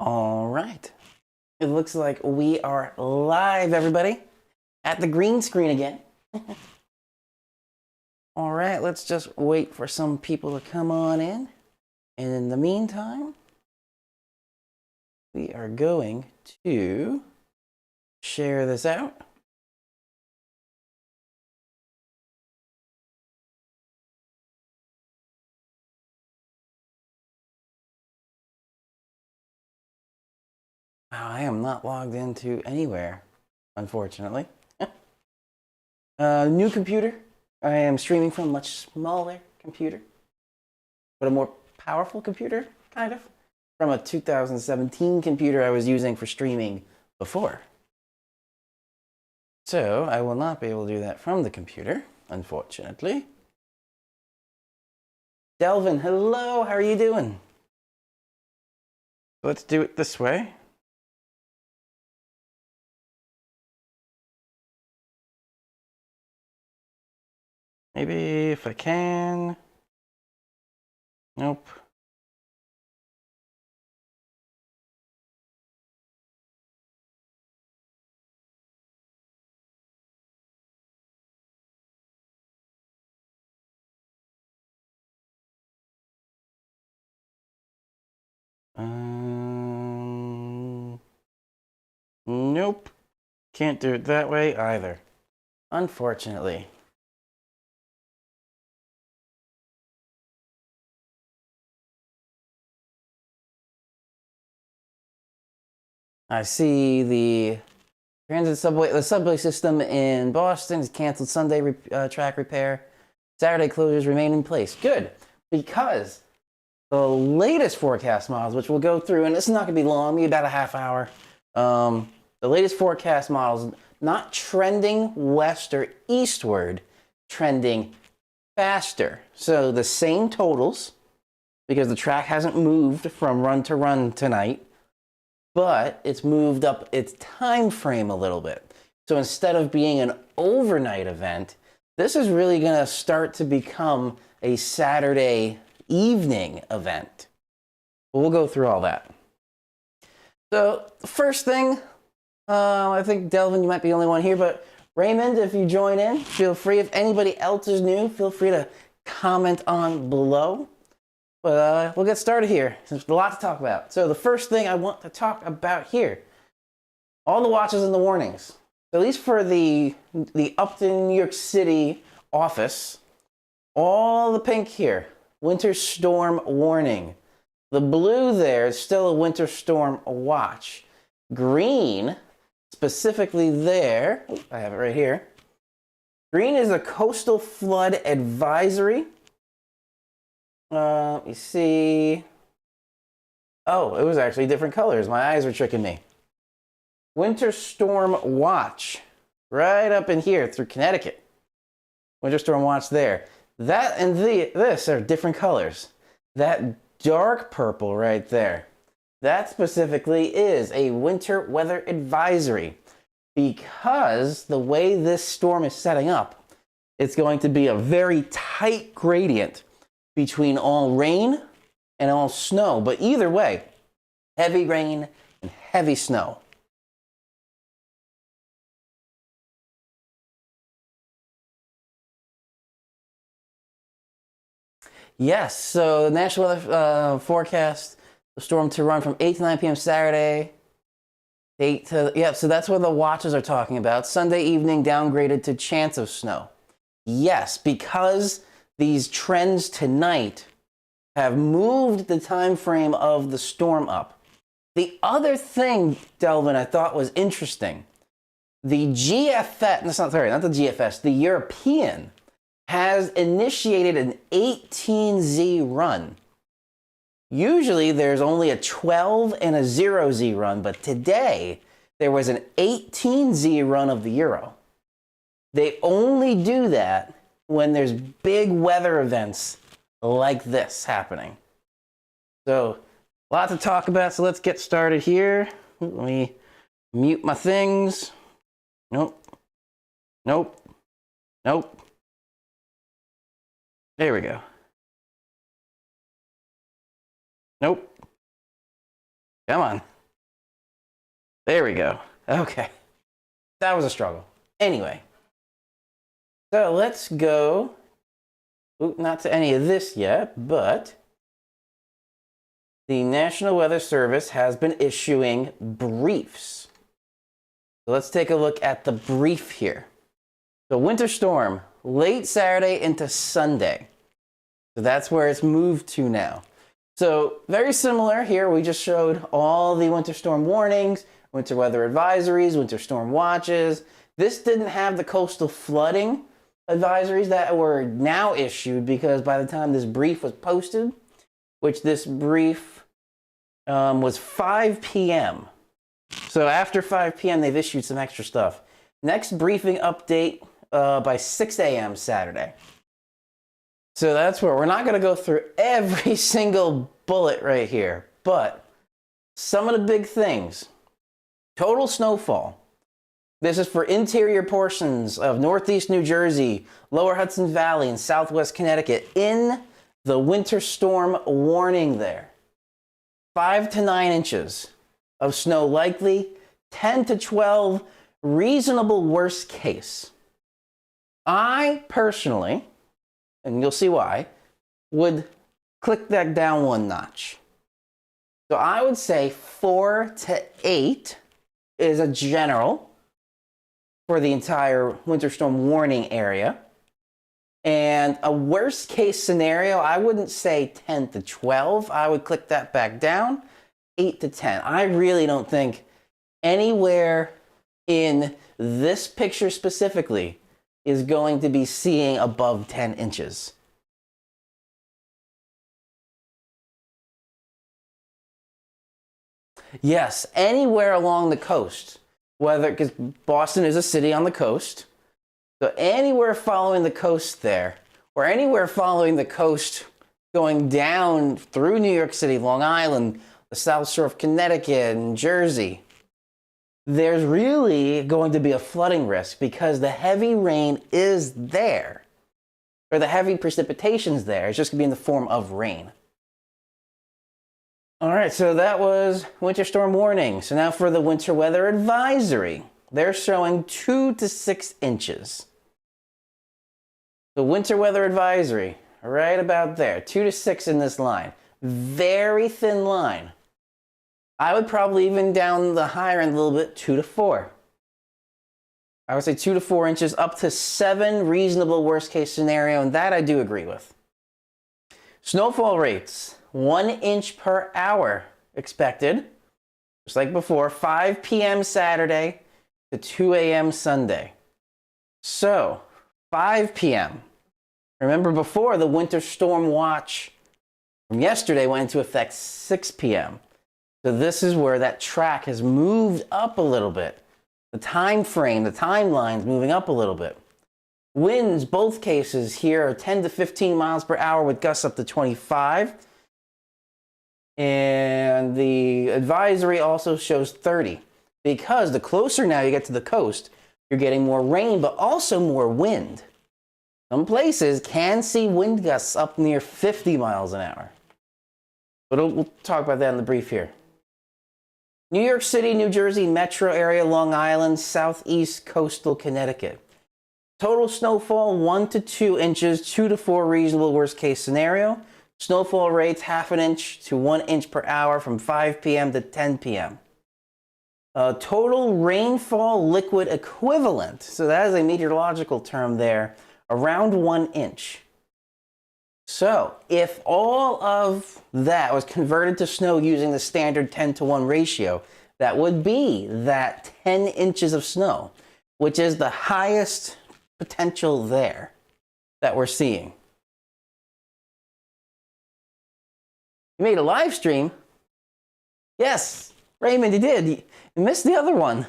All right. It looks like we are live, everybody, at the green screen again. All right, let's just wait for some people to come on in. And in the meantime, we are going to share this out. Wow, I am not logged into anywhere, unfortunately. New computer. I am streaming from a much smaller computer, but a more powerful computer, kind of, from a 2017 computer I was using for streaming before. So I will not be able to do that from the computer, unfortunately. Delvin, hello, how are you doing? Let's do it this way. Maybe if I can. Nope. Nope. Can't do it that way either, unfortunately. I see the the subway system in Boston is canceled Sunday track repair. Saturday closures remain in place. Good, because the latest forecast models, which we'll go through, and this is not going to be long, maybe about a half hour. The latest forecast models, not trending west or eastward, trending faster. So the same totals, because the track hasn't moved from run to run tonight, but it's moved up its time frame a little bit. So instead of being an overnight event, this is really going to start to become a Saturday evening event. But we'll go through all that. So the first thing, I think Delvin, you might be the only one here, but Raymond, if you join in, feel free. If anybody else is new, feel free to comment on below. But we'll get started here. There's a lot to talk about. So the first thing I want to talk about here, all the watches and the warnings. So at least for the Upton, New York City office, all the pink here, winter storm warning. The blue there is still a winter storm watch. Green, specifically there, I have it right here. Green is a coastal flood advisory. You see. Oh, it was actually different colors. My eyes were tricking me. Winter storm watch, right up in here through Connecticut. Winter storm watch there. That and this are different colors. That dark purple right there, that specifically is a winter weather advisory, because the way this storm is setting up, it's going to be a very tight gradient between all rain and all snow. But either way, heavy rain and heavy snow. Yes, so the National Weather forecast, the storm to run from 8 to 9 p.m. Saturday. 8 to, yeah, so that's what the watches are talking about. Sunday evening downgraded to chance of snow. Yes, because these trends tonight have moved the time frame of the storm up. The other thing, Delvin, I thought was interesting. The GFS, not the GFS, the European has initiated an 18Z run. Usually there's only a 12 and a 0Z run, but today there was an 18Z run of the Euro. They only do that when there's big weather events like this happening. So, a lot to talk about, so let's get started here. Let me mute my things. Nope. Nope. Nope. There we go. Nope. Come on. There we go. Okay. That was a struggle. Anyway. So let's go. Ooh, not to any of this yet, but the National Weather Service has been issuing briefs. So let's take a look at the brief here. So winter storm, late Saturday into Sunday. So that's where it's moved to now. So very similar here. We just showed all the winter storm warnings, winter weather advisories, winter storm watches. This didn't have the coastal flooding advisories that were now issued because by the time this brief was posted, which this brief was 5 p.m. So after 5 p.m., they've issued some extra stuff. Next briefing update by 6 a.m. Saturday. So that's where we're not going to go through every single bullet right here, but some of the big things. Total snowfall. This is for interior portions of northeast New Jersey, lower Hudson Valley, and southwest Connecticut in the winter storm warning there. 5 to 9 inches of snow likely, 10 to 12 reasonable worst case. I personally, and you'll see why, would click that down one notch. So I would say 4 to 8 is a general for the entire winter storm warning area. And a worst case scenario, I wouldn't say 10 to 12. I would click that back down, 8 to 10. I really don't think anywhere in this picture specifically is going to be seeing above 10 inches. Yes, anywhere along the coast, whether, because Boston is a city on the coast, so anywhere following the coast there, or anywhere following the coast going down through New York City, Long Island, the South Shore of Connecticut, and Jersey, there's really going to be a flooding risk because the heavy rain is there, or the heavy precipitation's there. It's just going to be in the form of rain. All right, so that was winter storm warning. So now for the winter weather advisory. They're showing 2 to 6 inches. The winter weather advisory, right about there, 2 to 6 in this line. Very thin line. I would probably even down the higher end a little bit, 2 to 4. I would say 2 to 4 inches, up to 7 reasonable worst case scenario, and that I do agree with. Snowfall rates, 1 inch per hour expected, just like before, 5 p.m. Saturday to 2 a.m. Sunday. So, 5 p.m. Remember before, the winter storm watch from yesterday went into effect 6 p.m. So this is where that track has moved up a little bit. The time frame, the timeline's moving up a little bit. Winds, both cases here, are 10 to 15 miles per hour with gusts up to 25. And the advisory also shows 30. Because the closer now you get to the coast, you're getting more rain, but also more wind. Some places can see wind gusts up near 50 miles an hour. But we'll talk about that in the brief here. New York City, New Jersey, metro area, Long Island, southeast coastal Connecticut. Total snowfall 1 to 2 inches, 2 to 4 reasonable worst case scenario. Snowfall rates 0.5 inch to 1 inch per hour from 5 p.m. to 10 p.m. Total rainfall liquid equivalent, so that is a meteorological term there, around 1 inch. So if all of that was converted to snow using the standard 10 to 1 ratio, that would be that 10 inches of snow, which is the highest potential there that we're seeing. You made a live stream? Yes, Raymond, you did. You missed the other one.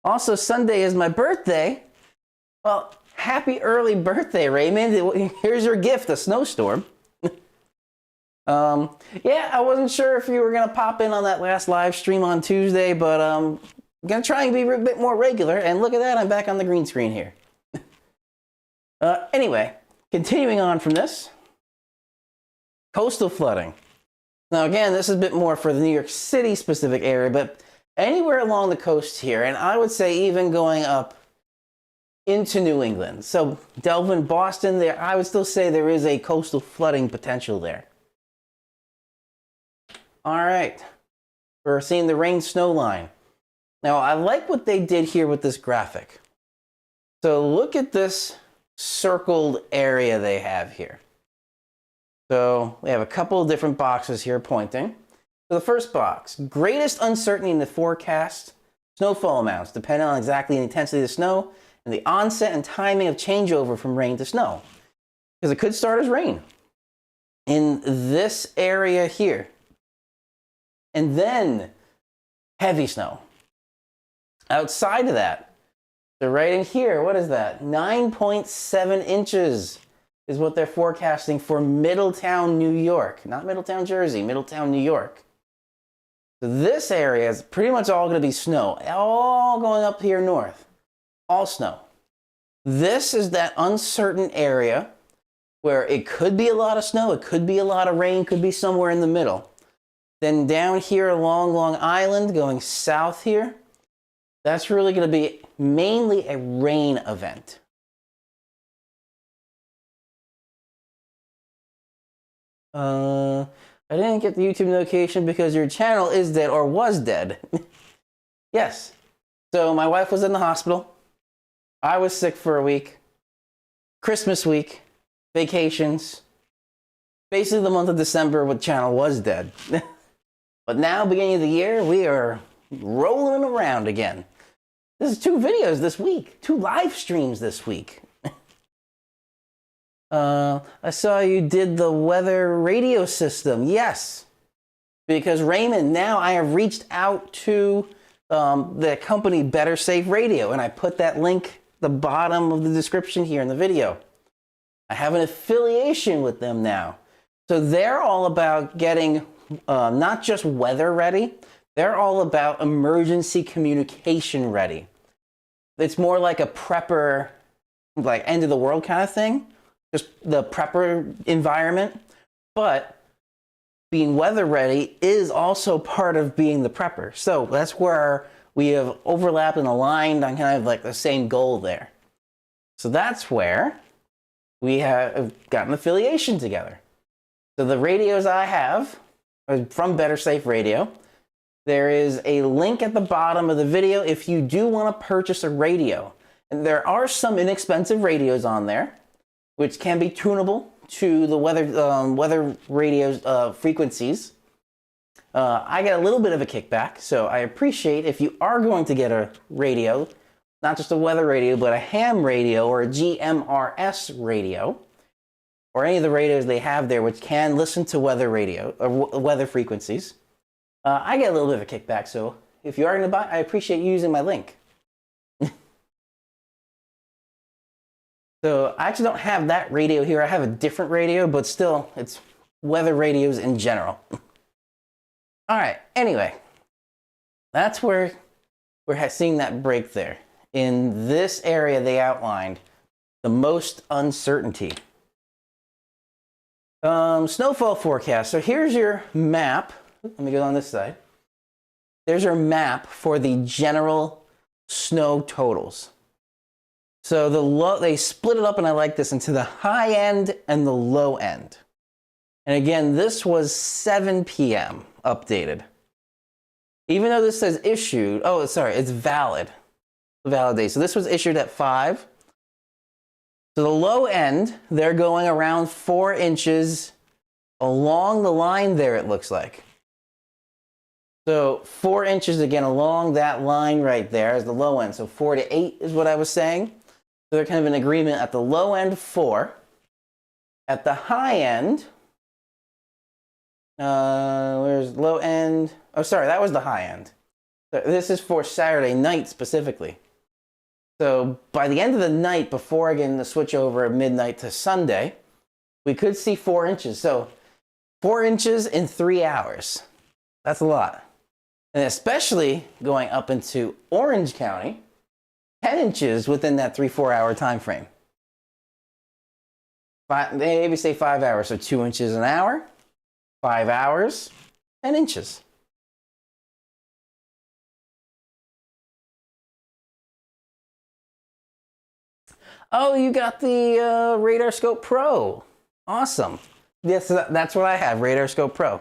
Also, Sunday is my birthday. Well, happy early birthday, Raymond. Here's your gift, a snowstorm. Yeah, I wasn't sure if you were going to pop in on that last live stream on Tuesday, but I'm going to try and be a bit more regular. And look at that, I'm back on the green screen here. Anyway, continuing on from this. Coastal flooding. Now again, this is a bit more for the New York City specific area, but anywhere along the coast here, and I would say even going up into New England. So Delvin, Boston, there, I would still say there is a coastal flooding potential there. All right, we're seeing the rain snow line. Now I like what they did here with this graphic. So look at this circled area they have here. So we have a couple of different boxes here pointing. So the first box, greatest uncertainty in the forecast, snowfall amounts, depending on exactly the intensity of the snow and the onset and timing of changeover from rain to snow. Because it could start as rain in this area here. And then heavy snow. Outside of that, so right in here, what is that? 9.7 inches is what they're forecasting for Middletown, New York. Not Middletown, Jersey, Middletown, New York. So this area is pretty much all going to be snow. All going up here north. All snow. This is that uncertain area where it could be a lot of snow, it could be a lot of rain, could be somewhere in the middle. Then down here along Long Island, going south here, that's really going to be mainly a rain event. I didn't get the YouTube notification because your channel is dead or was dead. Yes. So my wife was in the hospital. I was sick for a week. Christmas week. Vacations. Basically the month of December, the channel was dead. But now, beginning of the year, we are rolling around again. This is 2 videos this week. 2 live streams this week. I saw you did the weather radio system. Yes. Because Raymond, now I have reached out to the company Better Safe Radio, and I put that link at the bottom of the description here in the video. I have an affiliation with them now. So they're all about getting not just weather ready, they're all about emergency communication ready. It's more like a prepper, like end of the world kind of thing. Just the prepper environment, but being weather ready is also part of being the prepper. So that's where we have overlapped and aligned on kind of like the same goal there. So that's where we have got an affiliation together. So the radios I have are from Better Safe Radio. There is a link at the bottom of the video if you do want to purchase a radio. And there are some inexpensive radios on there, which can be tunable to the weather radio's frequencies. I get a little bit of a kickback, so I appreciate if you are going to get a radio, not just a weather radio, but a ham radio or a GMRS radio, or any of the radios they have there which can listen to weather radio or weather frequencies. I get a little bit of a kickback, so if you are going to buy, I appreciate you using my link. So I actually don't have that radio here. I have a different radio, but still, it's weather radios in general. All right, anyway, that's where we're seeing that break there. In this area they outlined the most uncertainty. Snowfall forecast. So here's your map. Let me go on this side. There's your map for the general snow totals. So they split it up, and I like this, into the high end and the low end. And again, this was 7 p.m. updated. Even though this says issued, oh, sorry, it's valid. Valid date. So this was issued at 5. So the low end, they're going around 4 inches along the line there, it looks like. So 4 inches again along that line right there is the low end. So 4 to 8 is what I was saying. So they're kind of in agreement at the low end, 4. At the high end, where's low end? Oh, sorry, that was the high end. So this is for Saturday night specifically. So by the end of the night, before again the switch over at midnight to Sunday, we could see 4 inches. So 4 inches in 3 hours. That's a lot. And especially going up into Orange County, 10 inches within that 3-4 hour time frame. Maybe say 5 hours, so 2 inches an hour, 5 hours, 10 inches. Oh, you got the Radar Scope Pro. Awesome. Yes, that's what I have, Radar Scope Pro.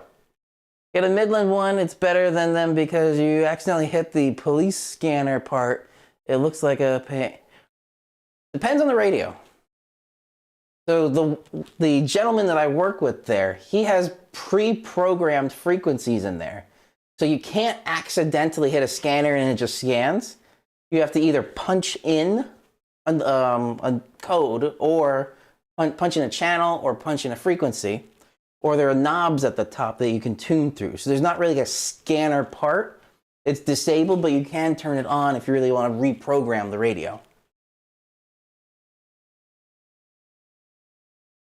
Get a Midland one, it's better than them because you accidentally hit the police scanner part. It looks like a pain. Depends on the radio. So the gentleman that I work with there, he has pre-programmed frequencies in there. So you can't accidentally hit a scanner and it just scans. You have to either punch in a code or punch in a channel or punch in a frequency, or there are knobs at the top that you can tune through. So there's not really a scanner part. It's disabled, but you can turn it on if you really want to reprogram the radio.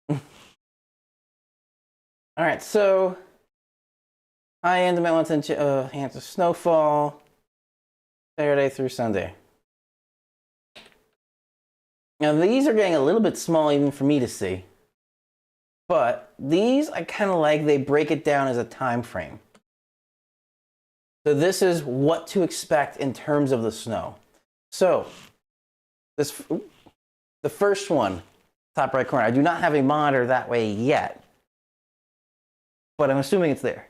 All right, so high-end mountain chance of snowfall, Saturday through Sunday. Now these are getting a little bit small even for me to see, but these I kind of like, they break it down as a time frame. So this is what to expect in terms of the snow. So the first one, top right corner, I do not have a monitor that way yet, but I'm assuming it's there.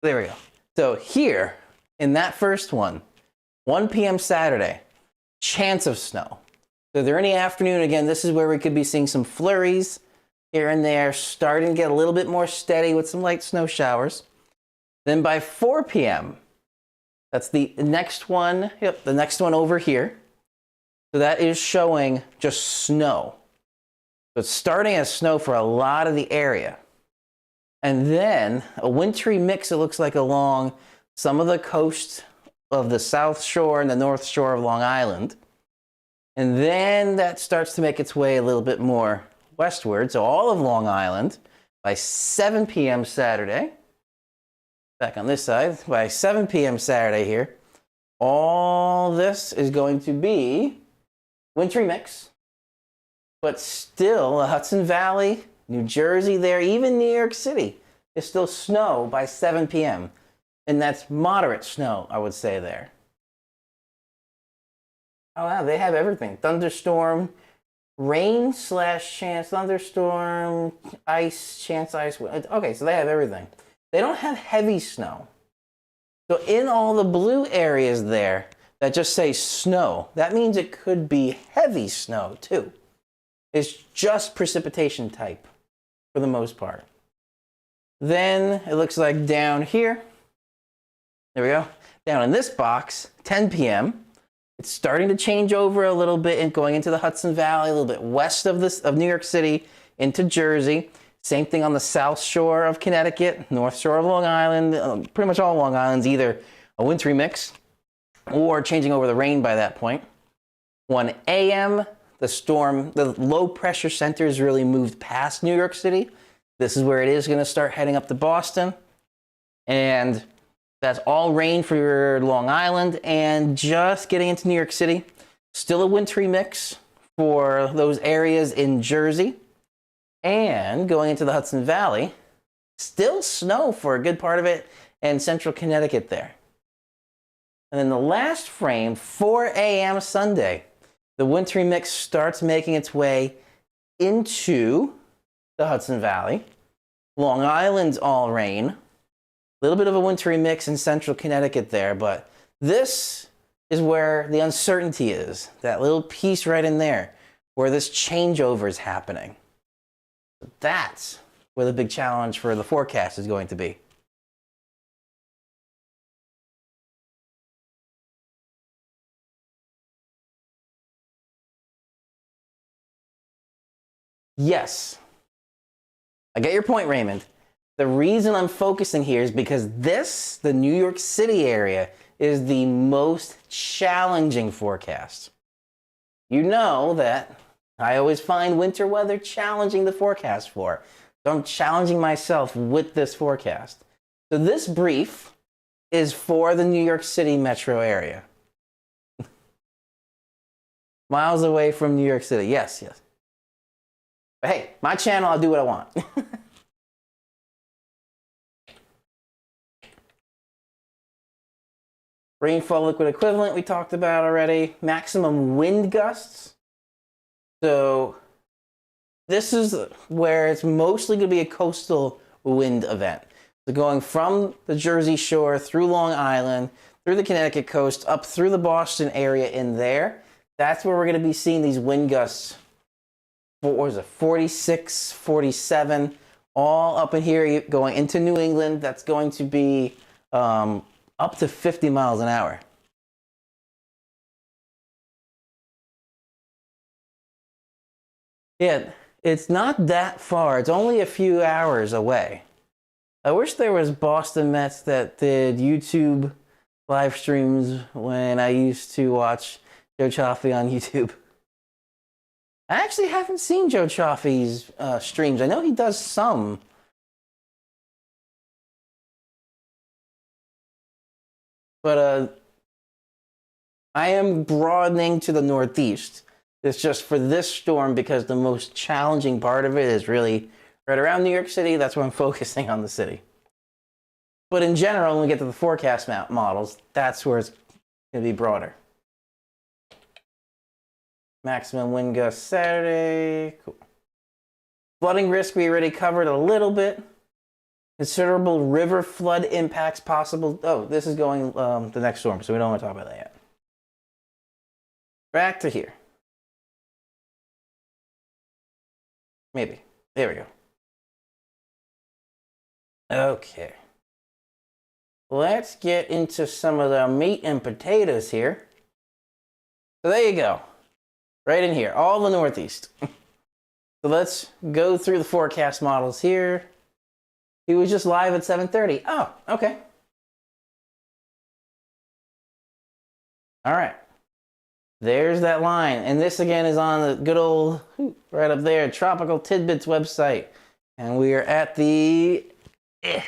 There we go. So here, in that first one, 1 p.m. Saturday, chance of snow. So they're in the afternoon. Again, this is where we could be seeing some flurries here and there, starting to get a little bit more steady with some light snow showers. Then by 4 p.m., that's the next one. Yep, the next one over here. So that is showing just snow. So it's starting as snow for a lot of the area. And then a wintry mix, it looks like, along some of the coast of the South Shore and the North Shore of Long Island. And then that starts to make its way a little bit more westward. So all of Long Island by 7 p.m. Saturday. Back on this side, by 7 p.m. Saturday here, all this is going to be wintry mix. But still, the Hudson Valley, New Jersey there, even New York City, is still snow by 7 p.m. And that's moderate snow, I would say, there. Oh, wow, they have everything. Thunderstorm, rain / chance thunderstorm, ice, chance ice. Okay, so they have everything. They don't have heavy snow. So in all the blue areas there that just say snow, that means it could be heavy snow too. It's just precipitation type for the most part. Then it looks like down here, there we go, down in this box, 10 p.m., it's starting to change over a little bit and going into the Hudson Valley, a little bit west of New York City, into Jersey. Same thing on the South Shore of Connecticut, North Shore of Long Island, pretty much all Long Island's either a wintry mix or changing over the rain by that point. 1 a.m., the low pressure center has really moved past New York City. This is where it is going to start heading up to Boston. And that's all rain for Long Island and just getting into New York City. Still a wintry mix for those areas in Jersey. And going into the Hudson Valley, still snow for a good part of it, and central Connecticut there. And then the last frame, 4 a.m. Sunday, the wintry mix starts making its way into the Hudson Valley. Long Island's all rain. A little bit of a wintry mix in central Connecticut there, but this is where the uncertainty is. That little piece right in there, where this changeover is happening. That's where the big challenge for the forecast is going to be. Yes, I get your point, Raymond. The reason I'm focusing here is because the New York City area, is the most challenging forecast. You know that I always find winter weather challenging the forecast for. So I'm challenging myself with this forecast. So this brief is for the New York City metro area. Miles away from New York City. Yes, yes. But hey, my channel, I'll do what I want. Rainfall liquid equivalent we talked about already. Maximum wind gusts. So this is where it's mostly going to be a coastal wind event. So going from the Jersey Shore through Long Island, through the Connecticut coast, up through the Boston area in there. That's where we're going to be seeing these wind gusts. What was it? 46, 47, all up in here going into New England. That's going to be up to 50 miles an hour. Yeah, it's not that far. It's only a few hours away. I wish there was Boston Mets that did YouTube live streams when I used to watch Joe Chaffee on YouTube. I actually haven't seen Joe Chaffee's streams. I know he does some. But I am broadening to the Northeast. It's just for this storm because the most challenging part of it is really right around New York City. That's where I'm focusing on the city. But in general, when we get to the forecast models, that's where it's going to be broader. Maximum wind gust Saturday. Cool. Flooding risk we already covered a little bit. Considerable river flood impacts possible. Oh, this is going the next storm, so we don't want to talk about that yet. Back to here. Maybe. There we go. Okay. Let's get into some of the meat and potatoes here. So there you go. Right in here. All the Northeast. So let's go through the forecast models here. He was just live at 7:30. Oh, okay. All right. There's that line. And this again is on the good old, right up there, Tropical Tidbits website. And we are at the... I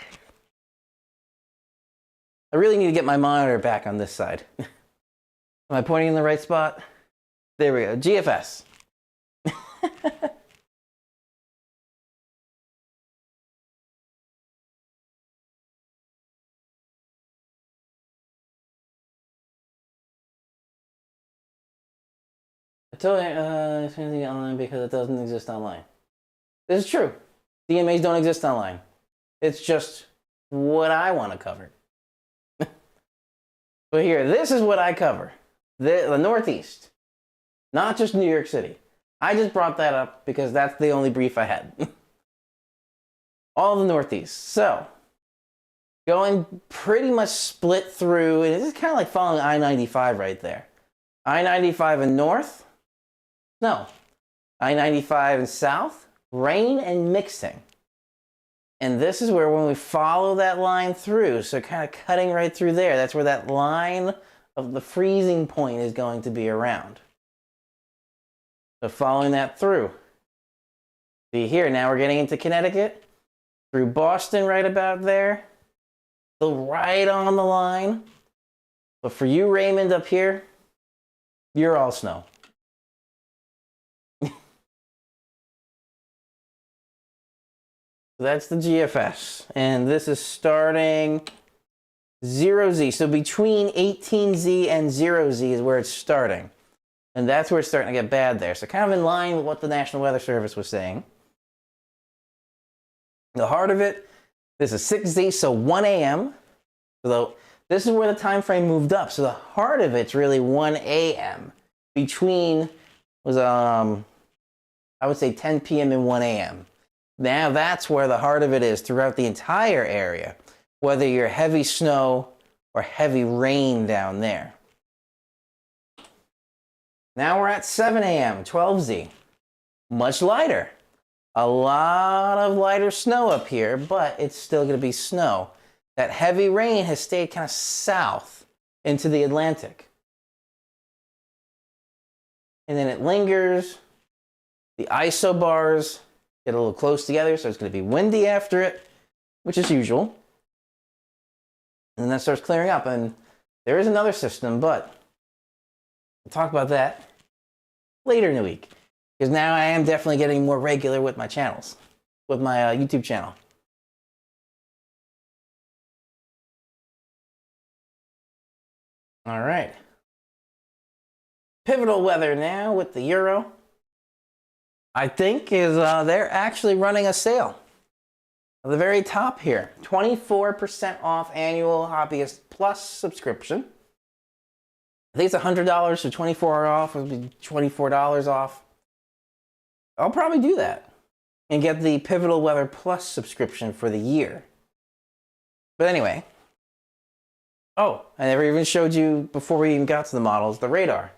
really need to get my monitor back on this side. Am I pointing in the right spot? There we go. GFS. I told you it's anything online because it doesn't exist online. This is true. DMAs don't exist online. It's just what I want to cover. But here, this is what I cover. The Northeast. Not just New York City. I just brought that up because that's the only brief I had. All the Northeast. So, going pretty much split through, and this is kind of like following I-95 right there. I-95 in north. No. I-95 in south. Rain and mixing. And this is where when we follow that line through, so kind of cutting right through there, that's where that line of the freezing point is going to be around. So following that through. See here, now we're getting into Connecticut, through Boston right about there, still right on the line. But for you, Raymond, up here, you're all snow. That's the GFS, and this is starting 0Z. So between 18Z and 0Z is where it's starting. And that's where it's starting to get bad there. So kind of in line with what the National Weather Service was saying. The heart of it, this is 6Z, so 1 a.m. So this is where the time frame moved up. So the heart of it's really 1 a.m. Between was I would say 10 p.m. and 1 a.m. Now that's where the heart of it is throughout the entire area, whether you're heavy snow or heavy rain down there. Now we're at 7 a.m., 12Z. Much lighter. A lot of lighter snow up here, but it's still going to be snow. That heavy rain has stayed kind of south into the Atlantic. And then it lingers. The isobars get a little close together, so it's going to be windy after it, which is usual. And then that starts clearing up, and there is another system, but we'll talk about that later in the week. Because now I am definitely getting more regular with my channels, with my YouTube channel. All right. Pivotal weather now with the Euro. I think is they're actually running a sale. At the very top here, 24% off annual Hobbyist Plus subscription. I think it's $100 for 24 off. It would be $24 off. I'll probably do that and get the Pivotal Weather Plus subscription for the year. But anyway. Oh, I never even showed you before we even got to the models, the radar.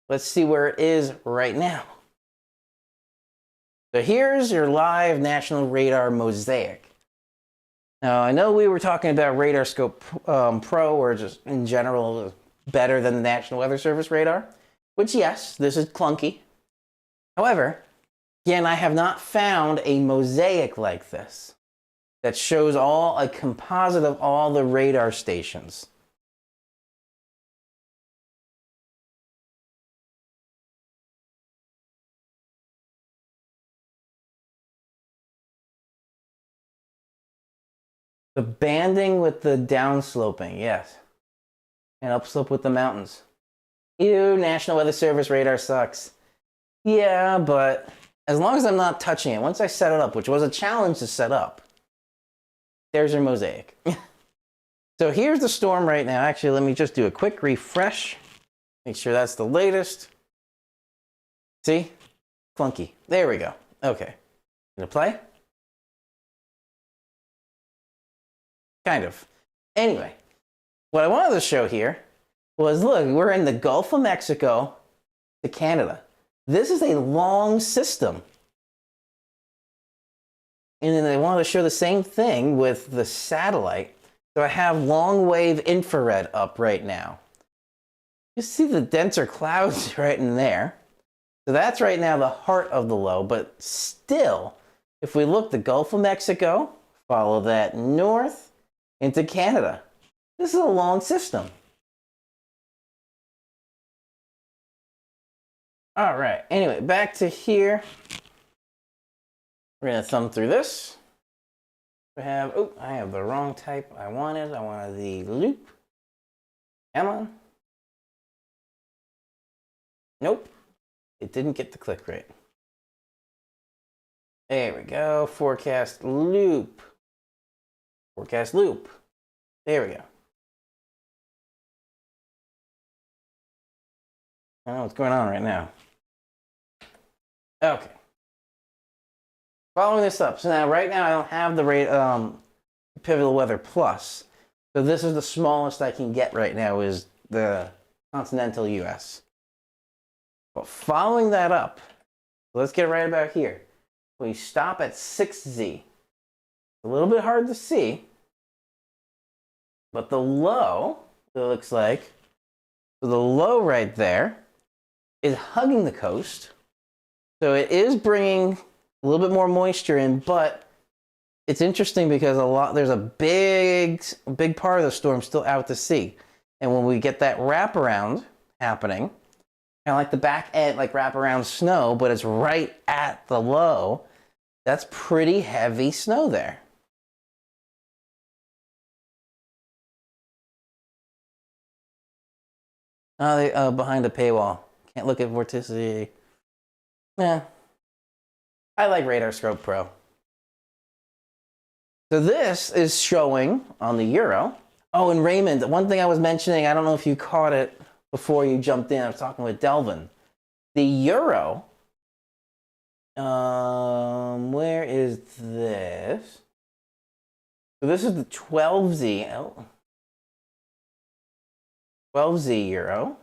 Let's see where it is right now. So here's your live National Radar Mosaic. Now, I know we were talking about Radar Scope Pro, or just in general better than the National Weather Service radar, which, yes, this is clunky. However, again, I have not found a mosaic like this that shows a composite of all the radar stations. The banding with the downsloping, yes. And upslope with the mountains. Ew, National Weather Service radar sucks. Yeah, but as long as I'm not touching it, once I set it up, which was a challenge to set up, there's your mosaic. So here's the storm right now. Actually, let me just do a quick refresh. Make sure that's the latest. See? Clunky. There we go. Okay. Gonna play? Kind of. Anyway, what I wanted to show here was, look, we're in the Gulf of Mexico to Canada. This is a long system. And then I wanted to show the same thing with the satellite. So I have long wave infrared up right now. You see the denser clouds right in there. So that's right now the heart of the low, but still, if we look the Gulf of Mexico, follow that north into Canada. This is a long system. All right, anyway, back to here. We're gonna thumb through this. We have, oh, I have the wrong type I wanted. I wanted the loop. Come on. Nope, it didn't get the click right. There we go, forecast loop. Forecast loop. There we go. I don't know what's going on right now. Okay. Following this up. So now, right now, I don't have the Pivotal Weather Plus. So this is the smallest I can get right now, is the continental US. But following that up, let's get right about here. We stop at 6Z. A little bit hard to see, but the low, it looks like, so the low right there is hugging the coast. So it is bringing a little bit more moisture in, but it's interesting because there's a big part of the storm still out to sea. And when we get that wraparound happening, kind of like the back end, like wraparound snow, but it's right at the low, that's pretty heavy snow there. Oh, they behind the paywall. Can't look at vorticity. Yeah. I like Radar Scope Pro. So this is showing on the Euro. Oh, and Raymond, one thing I was mentioning, I don't know if you caught it before you jumped in. I was talking with Delvin. The Euro, where is this? So this is the 12Z. Oh. 12Z Euro.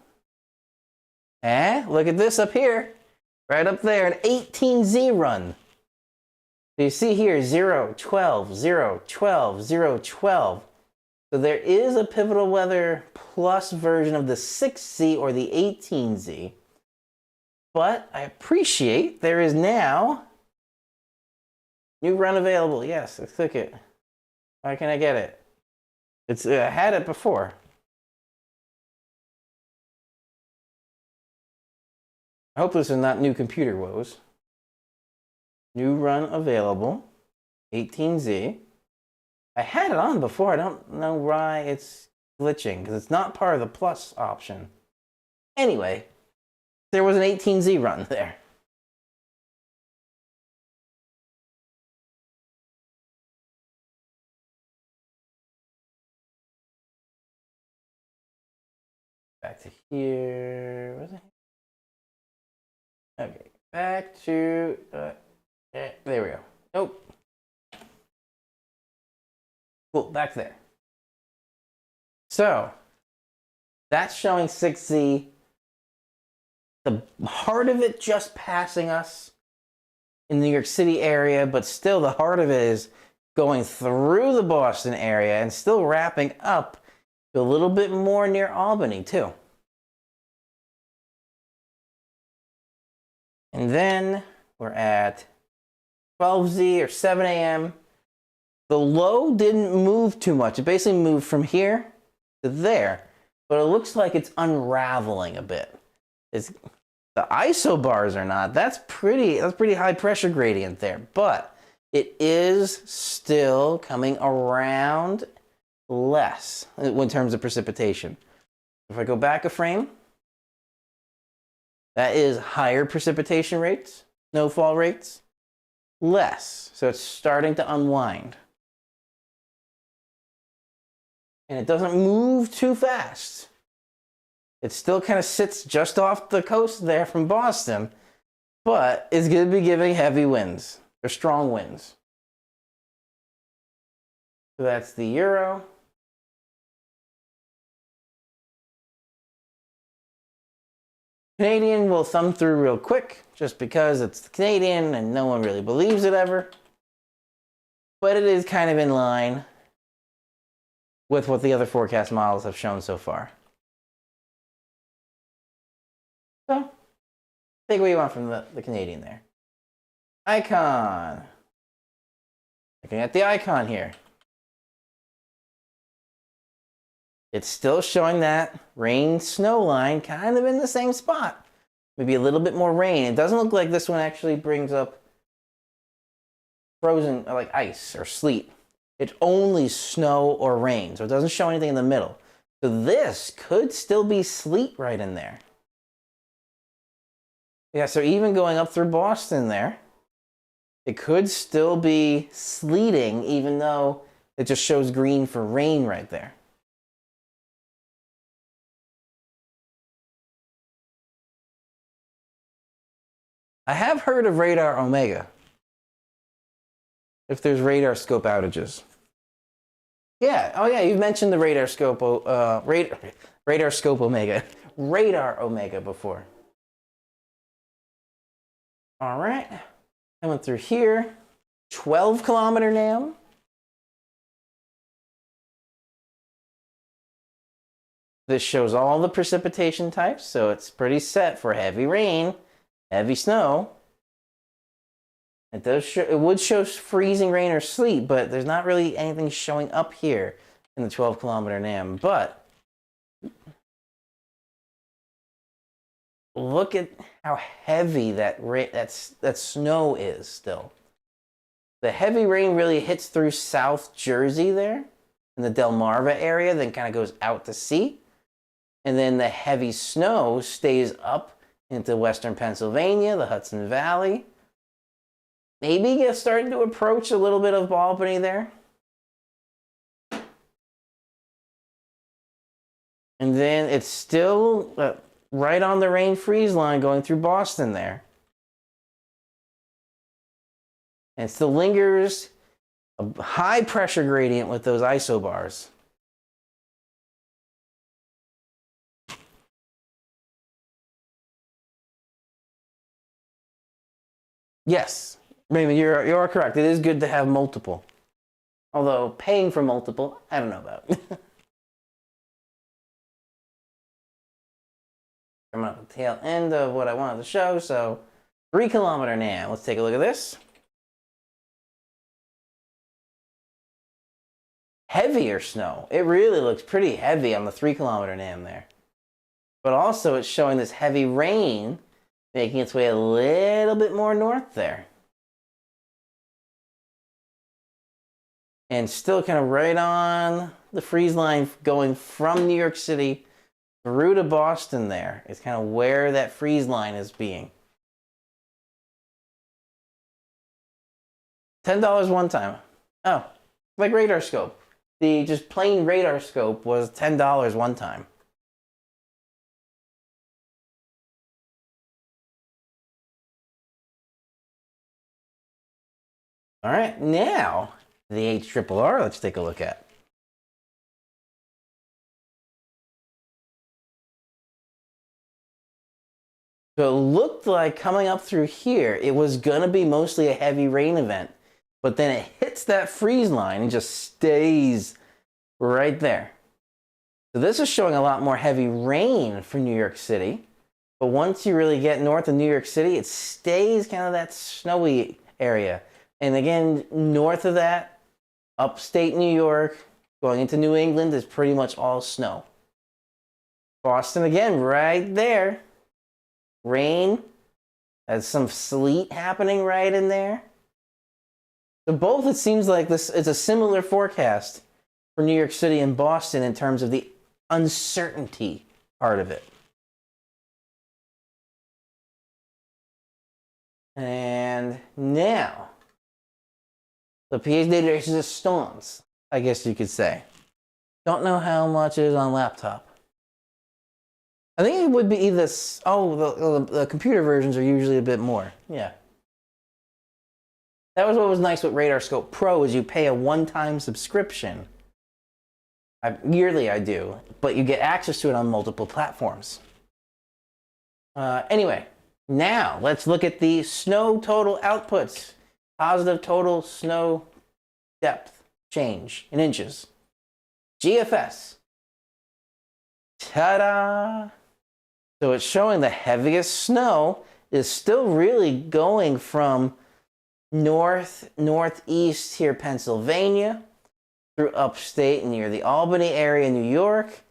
Look at this up here. Right up there, an 18Z run. So you see here, 0, 12, 0, 12, 0, 12. So there is a Pivotal Weather Plus version of the 6Z or the 18Z. But I appreciate there is now new run available. Yes, let's click it. Why can't I get it? I had it before. I hope this is not new computer woes. New run available, 18Z. I had it on before. I don't know why it's glitching because it's not part of the plus option. Anyway, there was an 18Z run there. Back to here. Where's it? Okay, back to there we go. Nope. Cool, back there. So that's showing 6Z. The heart of it just passing us in the New York City area, but still the heart of it is going through the Boston area and still wrapping up a little bit more near Albany too. And then we're at 12Z or 7 a.m. The low didn't move too much. It basically moved from here to there, but it looks like it's unraveling a bit. The isobars are not. That's pretty high pressure gradient there, but it is still coming around less in terms of precipitation. If I go back a frame, that is higher precipitation rates, snowfall rates, less. So it's starting to unwind. And it doesn't move too fast. It still kind of sits just off the coast there from Boston, but it's going to be giving heavy winds, or strong winds. So that's the euro. Canadian will thumb through real quick, just because it's the Canadian and no one really believes it ever. But it is kind of in line with what the other forecast models have shown so far. So, take what you want from the Canadian there. Icon. Looking at the icon here. It's still showing that rain-snow line kind of in the same spot. Maybe a little bit more rain. It doesn't look like this one actually brings up frozen, like ice or sleet. It's only snow or rain, so it doesn't show anything in the middle. So this could still be sleet right in there. Yeah, so even going up through Boston there, it could still be sleeting, even though it just shows green for rain right there. I have heard of radar omega. If there's radar scope outages. Yeah, oh yeah, you've mentioned the radar scope omega. Radar omega before. All right, I went through here. 12-kilometer NAM. This shows all the precipitation types, so it's pretty set for heavy rain, heavy snow. It does show, it would show freezing rain or sleet, but there's not really anything showing up here in the 12-kilometer NAM. But look at how heavy that snow is still. The heavy rain really hits through South Jersey there in the Delmarva area, then kind of goes out to sea. And then the heavy snow stays up into western Pennsylvania, the Hudson Valley. Maybe it's starting to approach a little bit of Albany there. And then it's still right on the rain freeze line going through Boston there. And it still lingers a high pressure gradient with those isobars. Yes, Raymond, you're correct. It is good to have multiple. Although paying for multiple, I don't know about. I'm at the tail end of what I wanted to show, so 3-kilometer NAM. Let's take a look at this. Heavier snow. It really looks pretty heavy on the 3-kilometer NAM there. But also it's showing this heavy rain making its way a little bit more north there. And still kind of right on the freeze line going from New York City through to Boston there is kind of where that freeze line is being. $10 one time. Oh, like radar scope. The just plain radar scope was $10 one time. All right, now the HRRR, let's take a look at. So it looked like coming up through here, it was going to be mostly a heavy rain event. But then it hits that freeze line and just stays right there. So this is showing a lot more heavy rain for New York City. But once you really get north of New York City, it stays kind of that snowy area. And again, north of that, upstate New York, going into New England is pretty much all snow. Boston again, right there. Rain. There's some sleet happening right in there. So both, it seems like this is a similar forecast for New York City and Boston in terms of the uncertainty part of it. And now, the pH data is storms, I guess you could say. Don't know how much it is on laptop. I think it would be either, the computer versions are usually a bit more, yeah. That was what was nice with RadarScope Pro is you pay a one-time subscription. Yearly I do, but you get access to it on multiple platforms. Anyway, now let's look at the snow total outputs. Positive total snow depth change in inches. GFS. Ta-da! So it's showing the heaviest snow is still really going from northeast here, Pennsylvania, through upstate near the Albany area, New York.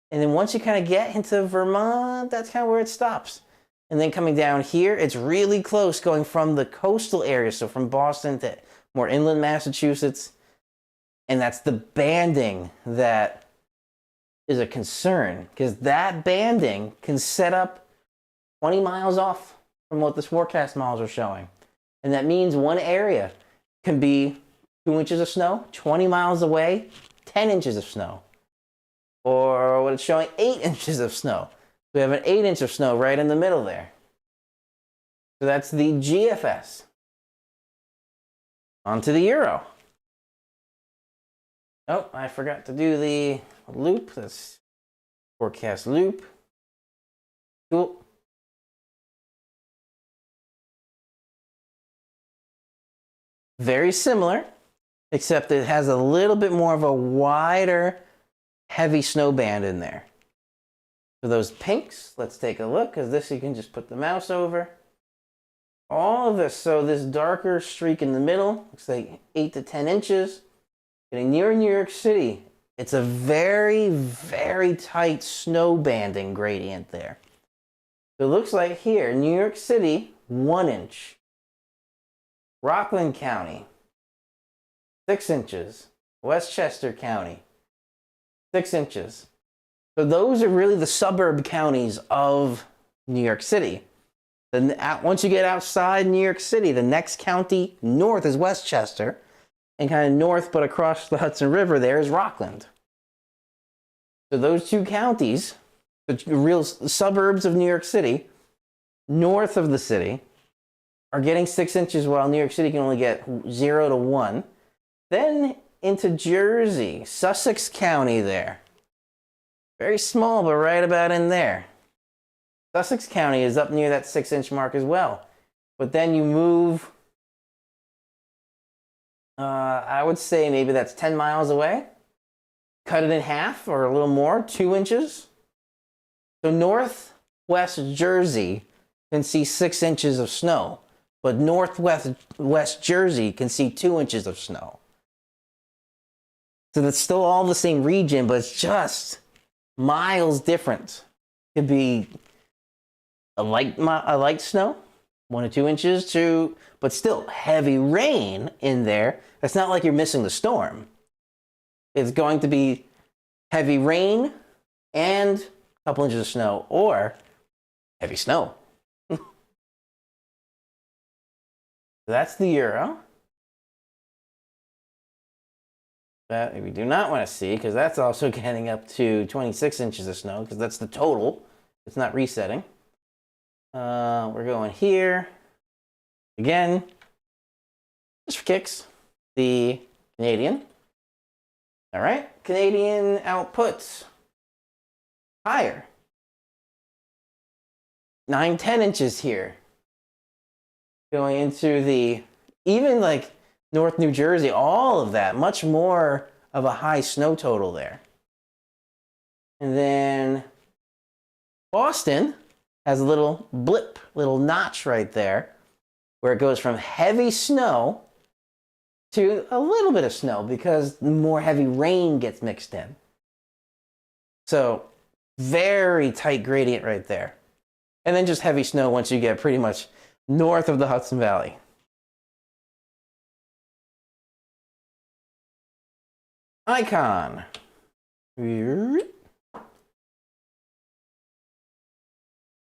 And then once you kind of get into Vermont, that's kind of where it stops. And then coming down here, it's really close going from the coastal area, so from Boston to more inland Massachusetts. And that's the banding that is a concern, because that banding can set up 20 miles off from what the forecast models are showing. And that means one area can be 2 inches of snow, 20 miles away, 10 inches of snow. Or what it's showing, 8 inches of snow. We have an 8 inch of snow right in the middle there. So that's the GFS. On to the Euro. Oh, I forgot to do the loop. Let's forecast loop. Cool. Very similar, except it has a little bit more of a wider, heavy snow band in there. For those pinks, let's take a look, because this you can just put the mouse over. All of this, so this darker streak in the middle, looks like 8 to 10 inches. Getting near New York City, it's a very, very tight snow banding gradient there. So it looks like here, New York City, 1 inch. Rockland County, 6 inches. Westchester County, 6 inches. So those are really the suburb counties of New York City. Then once you get outside New York City, the next county north is Westchester, and kind of north but across the Hudson River there is Rockland. So those two counties, the real suburbs of New York City, north of the city, are getting 6 inches while New York City can only get 0 to 1. Then into Jersey, Sussex County there. Very small, but right about in there. Sussex County is up near that 6 inch mark as well. But then you move, I would say maybe that's 10 miles away. Cut it in half or a little more, 2 inches. So northwest Jersey can see 6 inches of snow, but northwest Jersey can see 2 inches of snow. So that's still all the same region, but it's just miles different. It could be a light snow, 1 to 2 inches, but still heavy rain in there. It's not like you're missing the storm. It's going to be heavy rain and a couple inches of snow, or heavy snow. That's the Euro. That we do not want to see, because that's also getting up to 26 inches of snow, because that's the total. It's not resetting. We're going here. Again, just for kicks, the Canadian. All right, Canadian outputs higher. 9-10 inches here. Going into the, even like North New Jersey, all of that, much more of a high snow total there. And then Boston has a little blip, little notch right there, where it goes from heavy snow to a little bit of snow because more heavy rain gets mixed in. So very tight gradient right there. And then just heavy snow once you get pretty much north of the Hudson Valley. Icon.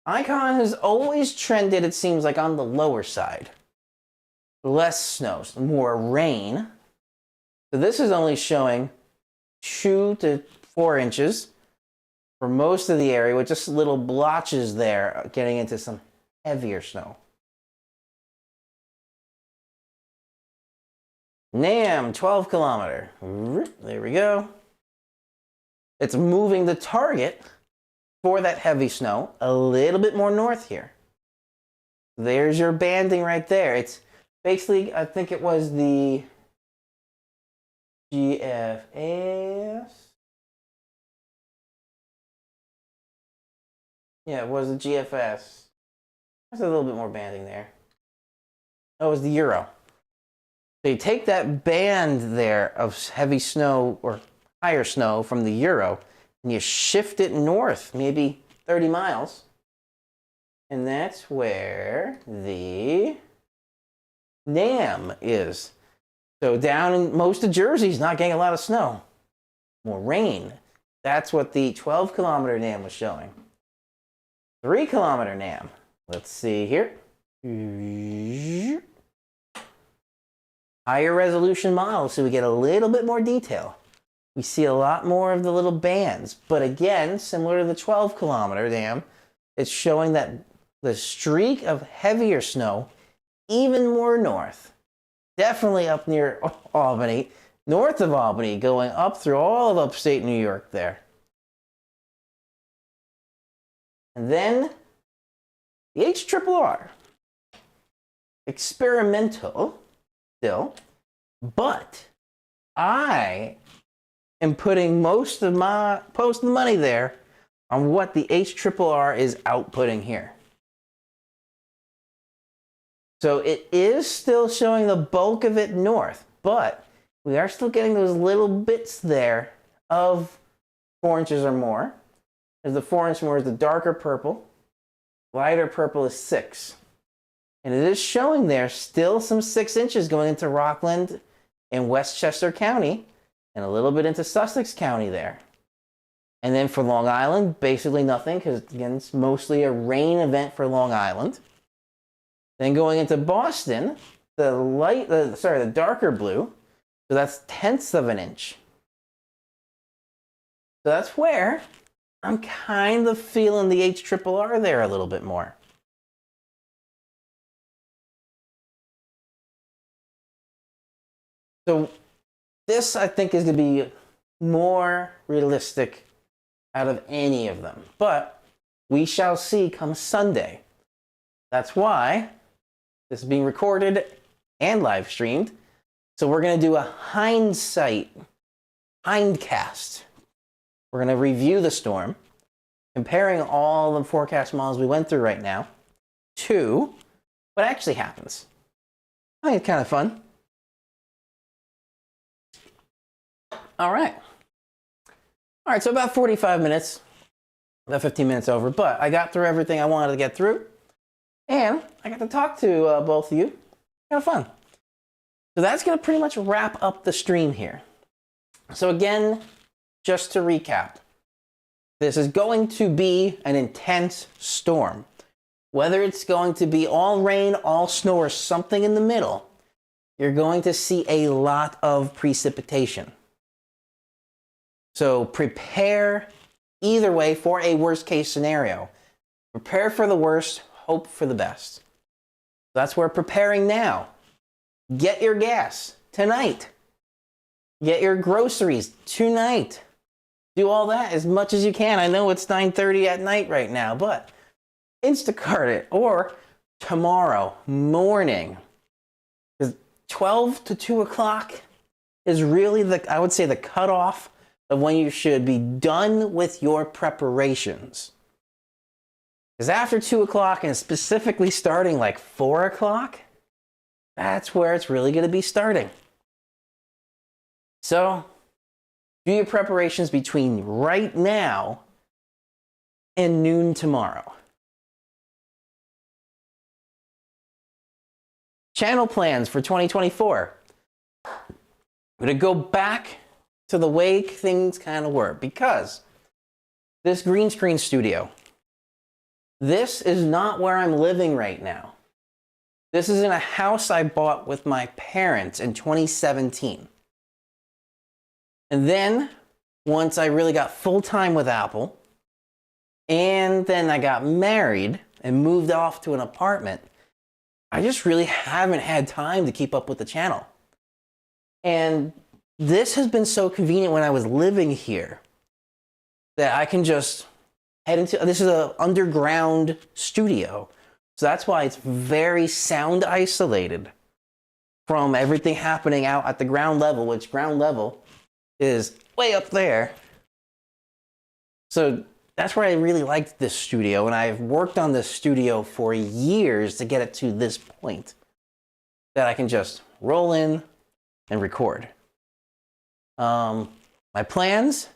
Icon has always trended, it seems like, on the lower side. Less snow, more rain. So this is only showing 2 to 4 inches for most of the area, with just little blotches there getting into some heavier snow. NAM, 12 kilometer. There we go. It's moving the target for that heavy snow a little bit more north here. There's your banding right there. It's basically, I think it was the GFS. Yeah, it was the GFS. There's a little bit more banding there. Oh, it was the Euro. So you take that band there of heavy snow or higher snow from the Euro and you shift it north, maybe 30 miles. And that's where the NAM is. So down in most of Jersey's not getting a lot of snow. More rain. That's what the 12 kilometer NAM was showing. 3 kilometer NAM. Let's see here. Higher resolution model, so we get a little bit more detail. We see a lot more of the little bands, but again, similar to the 12 kilometer NAM, it's showing that the streak of heavier snow even more north. Definitely up near Albany, north of Albany, going up through all of upstate New York there. And then the HRRR. Experimental still, but I am putting most of the money there on what the HRRR is outputting here. So it is still showing the bulk of it north, but we are still getting those little bits there of 4 inches or more. As the 4 inch more is the darker purple, lighter purple is 6. And it is showing there still some 6 inches going into Rockland and Westchester County and a little bit into Sussex County there. And then for Long Island, basically nothing, because again, it's mostly a rain event for Long Island. Then going into Boston, the darker blue, so that's 1/10 of an inch. So that's where I'm kind of feeling the HRRR there a little bit more. So this, I think, is going to be more realistic out of any of them. But we shall see come Sunday. That's why this is being recorded and live streamed. So we're going to do a hindcast. We're going to review the storm, comparing all the forecast models we went through right now to what actually happens. I think it's kind of fun. All right, so about 45 minutes, about 15 minutes over, but I got through everything I wanted to get through, and I got to talk to both of you. Kind of fun. So that's going to pretty much wrap up the stream here. So again, just to recap, this is going to be an intense storm. Whether it's going to be all rain, all snow, or something in the middle, you're going to see a lot of precipitation. So prepare either way for a worst case scenario. Prepare for the worst, hope for the best. That's where preparing now. Get your gas tonight. Get your groceries tonight. Do all that as much as you can. I know it's 9:30 at night right now, but Instacart it, or tomorrow morning. 12 to 2 o'clock is really I would say the cutoff of when you should be done with your preparations. Because after 2 o'clock, and specifically starting like 4 o'clock, that's where it's really going to be starting. So do your preparations between right now and noon tomorrow. Channel plans for 2024. I'm going to go back to the way things kind of were, because this green screen studio, this is not where I'm living right now. This is in a house I bought with my parents in 2017. And then once I really got full-time with Apple, and then I got married and moved off to an apartment, I just really haven't had time to keep up with the channel. And this has been so convenient when I was living here that I can just head into, this is an underground studio. So that's why it's very sound isolated from everything happening out at the ground level, which ground level is way up there. So that's where I really liked this studio, and I've worked on this studio for years to get it to this point that I can just roll in and record. My plans,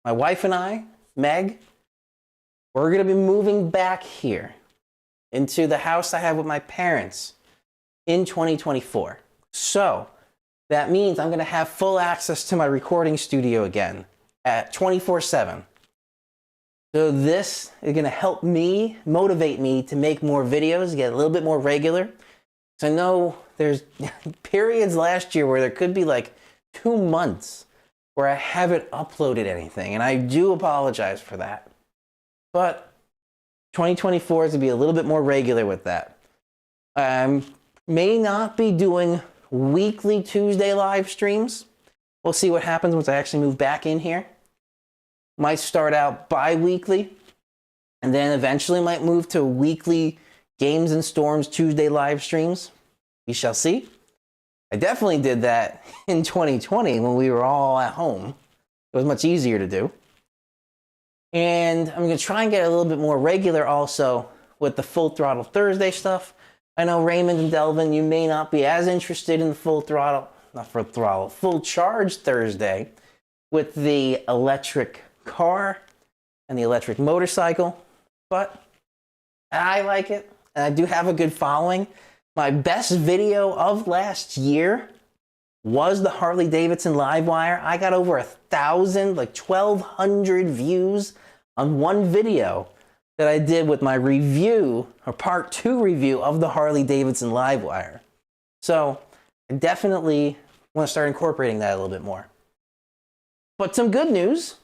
my wife and I, Meg, we're going to be moving back here into the house I have with my parents in 2024. So that means I'm going to have full access to my recording studio again at 24/7. So this is going to help me, motivate me to make more videos, get a little bit more regular. So I know there's periods last year where there could be like 2 months where I haven't uploaded anything, and I do apologize for that. But 2024 is going to be a little bit more regular with that. May not be doing weekly Tuesday live streams. We'll see what happens once I actually move back in here. Might start out bi-weekly, and then eventually might move to weekly Games and Storms Tuesday live streams. We shall see. I definitely did that in 2020 when we were all at home. It was much easier to do. And I'm going to try and get a little bit more regular also with the Full Throttle Thursday stuff. I know Raymond and Delvin, you may not be as interested in the Full Charge Thursday with the electric car and the electric motorcycle, but I like it, and I do have a good following. My best video of last year was the Harley Davidson Livewire. I got over 1,000, like 1,200 views on one video that I did with my review, or part 2 review of the Harley Davidson Livewire. So I definitely want to start incorporating that a little bit more. But some good news.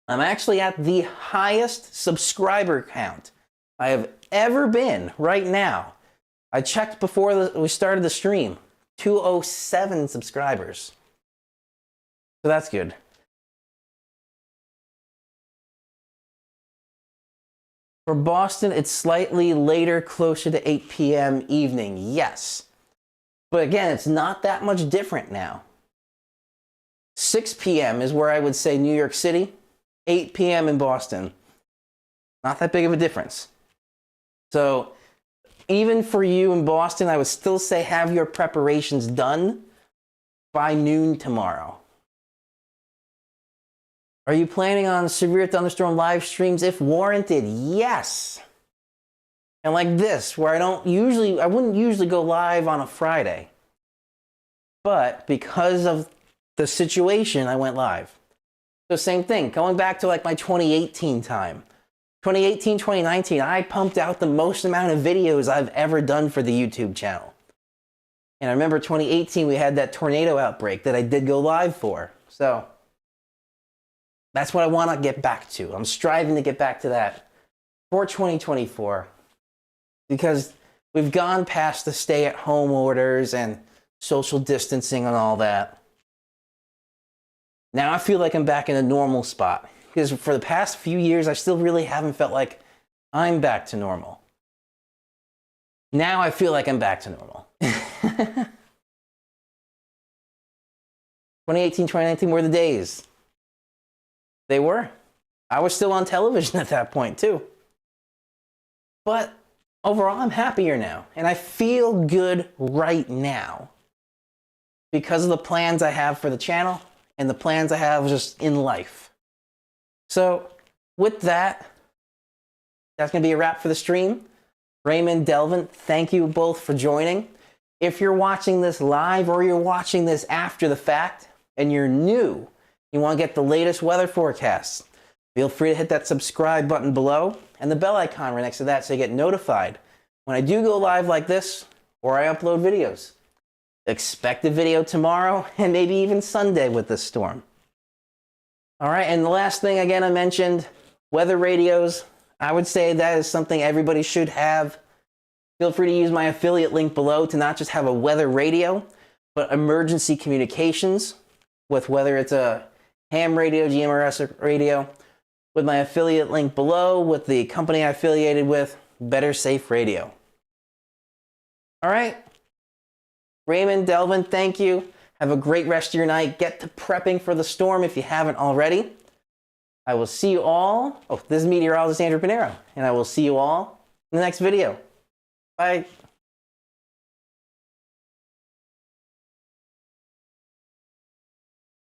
I'm actually at the highest subscriber count I have ever been right now. I checked before we started the stream. 207 subscribers. So that's good. For Boston, it's slightly later, closer to 8 p.m. evening. Yes. But again, it's not that much different now. 6 p.m. is where I would say New York City. 8 p.m. in Boston. Not that big of a difference. So even for you in Boston, I would still say have your preparations done by noon tomorrow. Are you planning on severe thunderstorm live streams if warranted? Yes. And like this, where I wouldn't usually go live on a Friday. But because of the situation, I went live. So same thing, going back to like my 2018 time. 2018, 2019, I pumped out the most amount of videos I've ever done for the YouTube channel. And I remember 2018, we had that tornado outbreak that I did go live for. So that's what I want to get back to. I'm striving to get back to that for 2024 because we've gone past the stay-at-home orders and social distancing and all that. Now I feel like I'm back in a normal spot because for the past few years, I still really haven't felt like I'm back to normal. Now I feel like I'm back to normal. 2018, 2019 were the days. They were. I was still on television at that point too. But overall, I'm happier now. And I feel good right now because of the plans I have for the channel and the plans I have just in life. So with that, that's going to be a wrap for the stream. Raymond, Delvin, thank you both for joining. If you're watching this live or you're watching this after the fact and you're new, you want to get the latest weather forecasts, feel free to hit that subscribe button below and the bell icon right next to that so you get notified when I do go live like this or I upload videos. Expect a video tomorrow and maybe even Sunday with this storm. All right, and the last thing again I mentioned, weather radios. I would say that is something everybody should have. Feel free to use my affiliate link below to not just have a weather radio, but emergency communications with whether it's a ham radio, GMRS radio, with my affiliate link below with the company I affiliated with, Better Safe Radio. All right. Raymond, Delvin, thank you. Have a great rest of your night. Get to prepping for the storm if you haven't already. I will see you all. Oh, this is Meteorologist Andrew Pineiro, and I will see you all in the next video. Bye.